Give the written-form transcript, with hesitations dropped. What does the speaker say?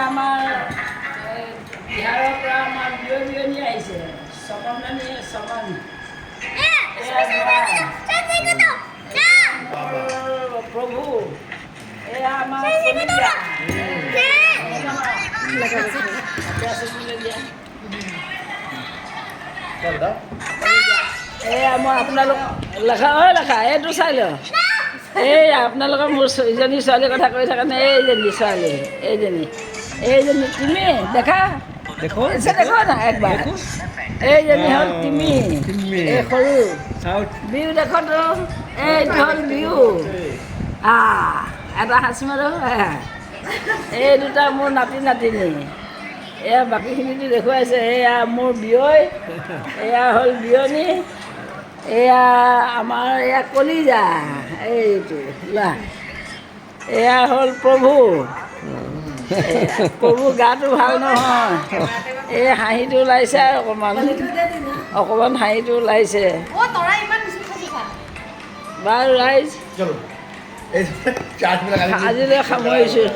আমাৰ বিহাৰৰ পৰা আমাৰ বিয়নী আহিছে চমননী চমন প্ৰভু এয়া আমাৰ এয়া মই আপোনালোক লেখা লেখা এইটো চাই লওঁ এই আপোনালোকৰ মোৰ ইজনী ছোৱালীৰ কথা কৈ থাকে নে এইজনী ছোৱালী এইজনী তুমি দেখা দেখো না একবাৰ এইজনী হ'ল তিমি এই সৰু বিহু দেখোতো এইটো হ'ল বিহু এটা সাঁচি মাৰো এই দুটা মোৰ নাতি নাতিনী এয়া বাকীখিনিতো দেখুৱাইছে এয়া মোৰ বিয়ৈ এয়া হ'ল বিয়নী এয়া আমাৰ এয়া কলিজা এইটো লোৱা এয়া হ'ল প্ৰভু প্ৰভু গাটো ভাল নহয় এই হাঁহিটো ওলাইছে অকণমান হাঁহিটো ওলাইছে বাৰু ৰাইজ আজিলৈ সামৰিছোঁ।